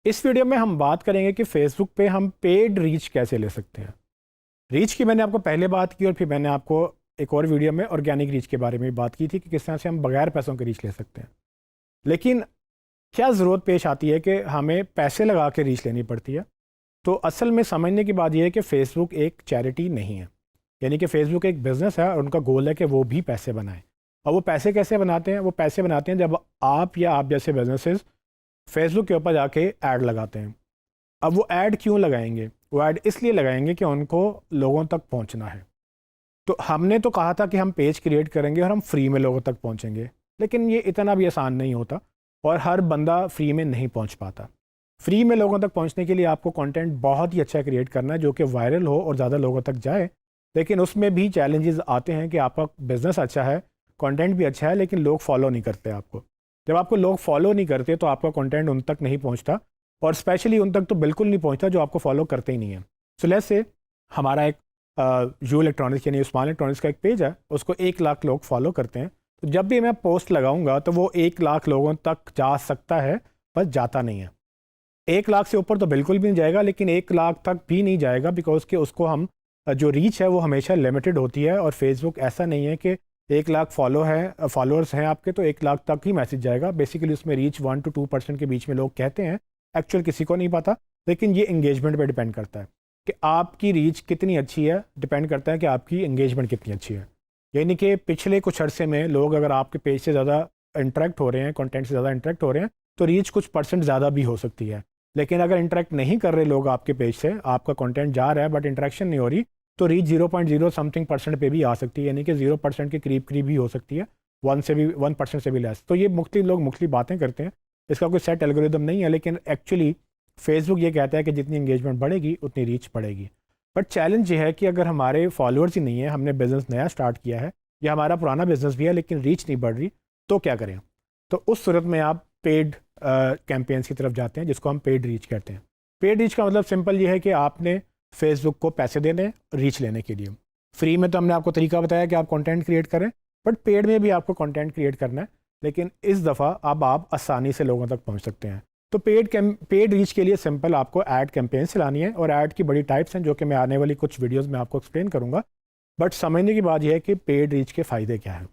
इस वीडियो में हम बात करेंगे कि फेसबुक पे हम पेड रीच कैसे ले सकते हैं। रीच की मैंने आपको पहले बात की और फिर मैंने आपको एक और वीडियो में ऑर्गेनिक रीच के बारे में बात की थी कि किस तरह से हम बगैर पैसों के रीच ले सकते हैं। लेकिन क्या ज़रूरत पेश आती है कि हमें पैसे लगा के रीच लेनी पड़ती है। तो असल में समझने की बात यह है कि फ़ेसबुक एक चैरिटी नहीं है, यानी कि फ़ेसबुक एक बिज़नेस है और उनका गोल है कि वो भी पैसे बनाएं। और वो पैसे कैसे बनाते हैं? वो पैसे बनाते हैं जब आप या आप जैसे बिजनेसेस फेसबुक के ऊपर जाके ऐड लगाते हैं। अब वो ऐड क्यों लगाएंगे? वो ऐड इसलिए लगाएंगे कि उनको लोगों तक पहुंचना है। तो हमने तो कहा था कि हम पेज क्रिएट करेंगे और हम फ्री में लोगों तक पहुंचेंगे, लेकिन ये इतना भी आसान नहीं होता और हर बंदा फ्री में नहीं पहुंच पाता। फ्री में लोगों तक पहुंचने के लिए आपको कंटेंट बहुत ही अच्छा क्रिएट करना है जो कि वायरल हो और ज़्यादा लोगों तक जाए। लेकिन उसमें भी चैलेंजेस आते हैं कि आपका बिजनेस अच्छा है, कंटेंट भी अच्छा है, लेकिन लोग फॉलो नहीं करते आपको। जब आपको लोग फॉलो नहीं करते तो आपका कंटेंट उन तक नहीं पहुंचता, और स्पेशली उन तक तो बिल्कुल नहीं पहुंचता जो आपको फॉलो करते ही नहीं है। सो लेट्स से हमारा एक यू इलेक्ट्रॉनिक्स यानी उस्मान इलेक्ट्रॉनिक्स का एक पेज है, उसको 1 लाख लोग फॉलो करते हैं। तो जब भी मैं पोस्ट लगाऊंगा तो वो 1 लाख लोगों तक जा सकता है, पर जाता नहीं है। 1 लाख से ऊपर तो बिल्कुल भी नहीं जाएगा, लेकिन 1 लाख तक भी नहीं जाएगा बिकॉज कि उसको हम जो रीच है वो हमेशा लिमिटेड होती है। और फेसबुक ऐसा नहीं है कि 1 लाख फॉलोअर्स हैं आपके तो 1 लाख तक ही मैसेज जाएगा। बेसिकली उसमें रीच 1 to 2% के बीच में लोग कहते हैं, एक्चुअल किसी को नहीं पता। लेकिन ये इंगेजमेंट पे डिपेंड करता है कि आपकी रीच कितनी अच्छी है, डिपेंड करता है कि आपकी इंगेजमेंट कितनी अच्छी है। यानी कि पिछले कुछ अरसे में लोग अगर आपके पेज से ज़्यादा इंटरेक्ट हो रहे हैं, कंटेंट से ज़्यादा इंटरेक्ट हो रहे हैं, तो रीच कुछ परसेंट ज़्यादा भी हो सकती है। लेकिन अगर इंटरेक्ट नहीं कर रहे लोग आपके पेज से, आपका कंटेंट जा रहा है बट इंटरेक्शन नहीं हो रही, तो रीच 0.0 समथिंग परसेंट पे भी आ सकती है, यानी कि 0% के करीब करीब भी हो सकती है, 1% से भी लेस। तो ये मुख्तलिफ लोग मुख्तलिफ बातें करते हैं, इसका कोई सेट एल्गोरिदम नहीं है। लेकिन एक्चुअली फेसबुक ये कहता है कि जितनी इंगेजमेंट बढ़ेगी उतनी रीच बढ़ेगी। बट चैलेंज ये है कि अगर हमारे फॉलोअर्स ही नहीं है, हमने बिज़नेस नया स्टार्ट किया है या हमारा पुराना बिजनेस भी है लेकिन रीच नहीं बढ़ रही, तो क्या करें? तो उस सूरत में आप पेड कैंपेन्स की तरफ जाते हैं, जिसको हम पेड रीच कहते हैं। पेड रीच का मतलब सिंपल ये है कि आपने फेसबुक को पैसे देने रीच लेने के लिए। फ्री में तो हमने आपको तरीका बताया कि आप कंटेंट क्रिएट करें, बट पेड में भी आपको कंटेंट क्रिएट करना है। लेकिन इस दफ़ा अब आप आसानी से लोगों तक पहुंच सकते हैं। तो पेड रीच के लिए सिंपल आपको ऐड कैंपेन चलानी है, और ऐड की बड़ी टाइप्स हैं जो कि मैं आने वाली कुछ वीडियोज़ में आपको एक्सप्लेन करूँगा। बट समझने की बात यह है कि पेड रीच के फ़ायदे क्या हैं।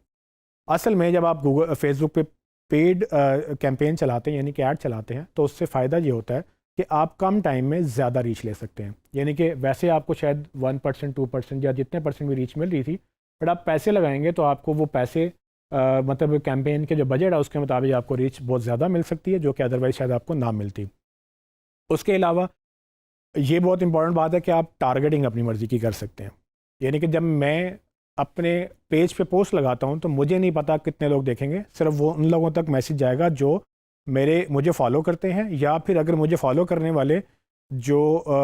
असल में जब आप फेसबुक पे पेड कैंपेन चलाते हैं, यानी कि ऐड चलाते हैं, तो उससे फ़ायदा ये होता है कि आप कम टाइम में ज़्यादा रीच ले सकते हैं। यानी कि वैसे आपको शायद 1% 2% या जितने परसेंट भी रीच मिल रही थी, बट आप पैसे लगाएंगे तो आपको वो पैसे मतलब कैंपेन के जो बजट है उसके मुताबिक आपको रीच बहुत ज़्यादा मिल सकती है, जो कि अदरवाइज शायद आपको ना मिलती। उसके अलावा ये बहुत इंपॉर्टेंट बात है कि आप टारगेटिंग अपनी मर्ज़ी की कर सकते हैं। यानी कि जब मैं अपने पेज पे पोस्ट लगाता हूँ तो मुझे नहीं पता कितने लोग देखेंगे, सिर्फ वो उन लोगों तक मैसेज जाएगा जो मुझे फॉलो करते हैं, या फिर अगर मुझे फॉलो करने वाले जो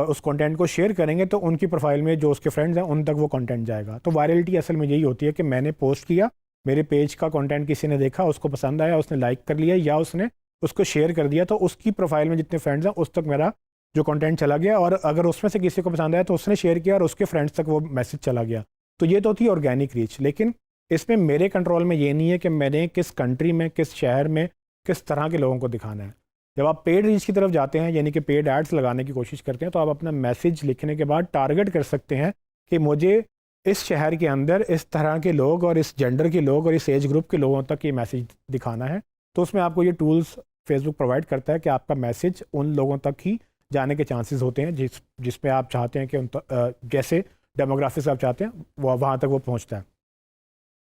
उस कंटेंट को शेयर करेंगे तो उनकी प्रोफाइल में जो उसके फ्रेंड्स हैं उन तक वो कंटेंट जाएगा। तो वायरलिटी असल में यही होती है कि मैंने पोस्ट किया, मेरे पेज का कंटेंट किसी ने देखा, उसको पसंद आया, उसने लाइक कर लिया या उसने उसको शेयर कर दिया, तो उसकी प्रोफाइल में जितने फ्रेंड्स हैं उस तक मेरा जो कंटेंट चला गया। और अगर उसमें से किसी को पसंद आया तो उसने शेयर किया और उसके फ्रेंड्स तक वो मैसेज चला गया। तो ये तो थी ऑर्गेनिक रीच। लेकिन इसमें मेरे कंट्रोल में ये नहीं है कि मैंने किस कंट्री में, किस शहर में, किस तरह के लोगों को दिखाना है। जब आप पेड रीच की तरफ जाते हैं, यानी कि पेड एड्स लगाने की कोशिश करते हैं, तो आप अपना मैसेज लिखने के बाद टारगेट कर सकते हैं कि मुझे इस शहर के अंदर इस तरह के लोग और इस जेंडर के लोग और इस एज ग्रुप के लोगों तक ये मैसेज दिखाना है। तो उसमें आपको ये टूल्स फेसबुक प्रोवाइड करता है कि आपका मैसेज उन लोगों तक ही जाने के चांसेस होते हैं जिसमें आप चाहते हैं कि जैसे डेमोग्राफिक्स आप चाहते हैं वो वहाँ तक वो पहुँचता है।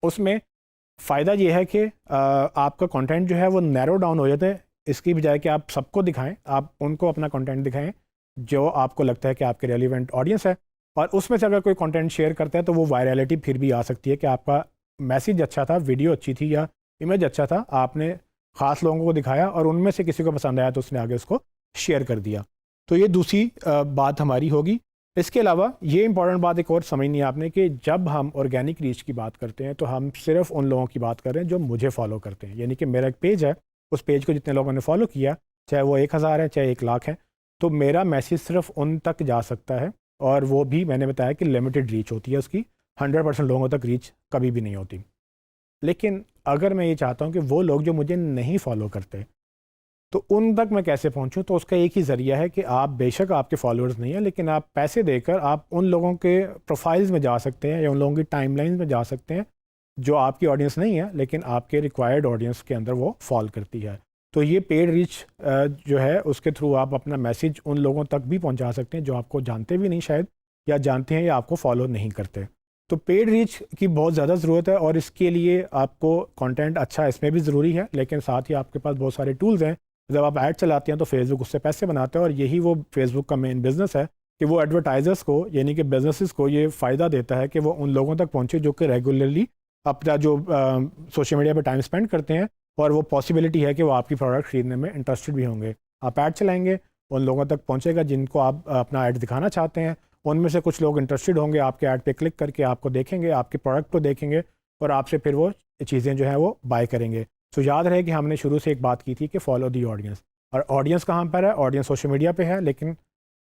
उसमें फ़ायदा ये है कि आपका कंटेंट जो है वो नैरो डाउन हो जाता है। इसकी बजाय कि आप सबको दिखाएं, आप उनको अपना कंटेंट दिखाएं जो आपको लगता है कि आपके रेलिवेंट ऑडियंस है। और उसमें से अगर कोई कंटेंट शेयर करता है तो वो वायरलिटी फिर भी आ सकती है कि आपका मैसेज अच्छा था, वीडियो अच्छी थी या इमेज अच्छा था, आपने ख़ास लोगों को दिखाया और उनमें से किसी को पसंद आया तो उसने आगे उसको शेयर कर दिया। तो ये दूसरी बात हमारी होगी। इसके अलावा ये इंपॉर्टेंट बात एक और समझनी है आपने कि जब हम ऑर्गेनिक रीच की बात करते हैं तो हम सिर्फ उन लोगों की बात कर रहे हैं जो मुझे फॉलो करते हैं। यानी कि मेरा एक पेज है, उस पेज को जितने लोगों ने फॉलो किया, चाहे वो 1,000 है चाहे 1 लाख है, तो मेरा मैसेज सिर्फ उन तक जा सकता है। और वो भी मैंने बताया कि लिमिटेड रीच होती है उसकी, 100% लोगों तक रीच कभी भी नहीं होती। लेकिन अगर मैं ये चाहता हूँ कि वो लोग जो मुझे नहीं फॉलो करते तो उन तक मैं कैसे पहुंचूं? तो उसका एक ही ज़रिया है कि आप बेशक आपके फॉलोअर्स नहीं हैं, लेकिन आप पैसे देकर आप उन लोगों के प्रोफाइल्स में जा सकते हैं या उन लोगों की टाइमलाइन में जा सकते हैं जो आपकी ऑडियंस नहीं है लेकिन आपके रिक्वायर्ड ऑडियंस के अंदर वो फॉल करती है। तो ये पेड रीच जो है उसके थ्रू आप अपना मैसेज उन लोगों तक भी पहुंचा सकते हैं जो आपको जानते भी नहीं शायद, या जानते हैं या आपको फॉलो नहीं करते। तो पेड रीच की बहुत ज़्यादा ज़रूरत है और इसके लिए आपको कंटेंट अच्छा इसमें भी ज़रूरी है, लेकिन साथ ही आपके पास बहुत सारे टूल्स हैं। जब आप ऐड चलाते हैं तो फेसबुक उससे पैसे बनाता है और यही वो फेसबुक का मेन बिज़नेस है कि वो एडवर्टाइजर्स को यानी कि बिजनेसेस को ये फ़ायदा देता है कि वो उन लोगों तक पहुँचे जो कि रेगुलरली अपना जो सोशल मीडिया पर टाइम स्पेंड करते हैं और वो पॉसिबिलिटी है कि वो आपकी प्रोडक्ट ख़रीदने में इंटरेस्टेड भी होंगे। आप ऐड चलाएंगे, उन लोगों तक पहुँचेगा जिनको आप अपना ऐड दिखाना चाहते हैं। उनमें से कुछ लोग इंटरेस्टेड होंगे, आपके ऐड पे क्लिक करके आपको देखेंगे, आपके प्रोडक्ट को देखेंगे और आपसे फिर वो चीज़ें जो हैं वो बाय करेंगे। तो याद रहे कि हमने शुरू से एक बात की थी कि फॉलो दी ऑडियंस, और ऑडियंस कहाँ पर है? ऑडियंस सोशल मीडिया पे है, लेकिन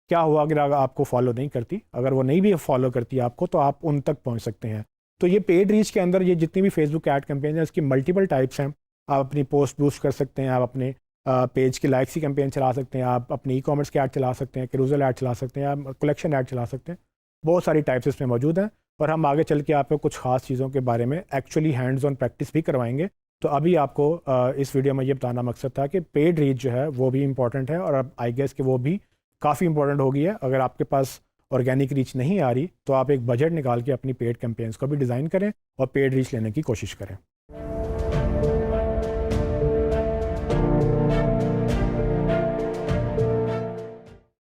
क्या हुआ अगर आपको फॉलो नहीं करती? अगर वो नहीं भी फॉलो करती आपको तो आप उन तक पहुँच सकते हैं। तो ये पेड रीच के अंदर ये जितनी भी फेसबुक ऐड कैंपेन है इसकी मल्टीपल टाइप्स हैं। आप अपनी पोस्ट बूस्ट कर सकते हैं, आप अपने पेज की लाइक्स की कैंपेन चला सकते हैं, आप अपनी ई कॉमर्स के ऐड चला सकते हैं, कैरूजल ऐड चला सकते हैं, आप कलेक्शन ऐड चला सकते हैं। बहुत सारी टाइप्स इसमें मौजूद हैं और हम आगे चल के आपको कुछ खास चीज़ों के बारे में एक्चुअली हैंड्स ऑन प्रैक्टिस भी करवाएंगे। तो अभी आपको इस वीडियो में ये बताना मकसद था कि पेड रीच जो है वो भी इंपॉर्टेंट है और अब आई गेस कि वो भी काफ़ी इंपॉर्टेंट हो गई है। अगर आपके पास ऑर्गेनिक रीच नहीं आ रही तो आप एक बजट निकाल के अपनी पेड कैंपेन्स को भी डिज़ाइन करें और पेड रीच लेने की कोशिश करें।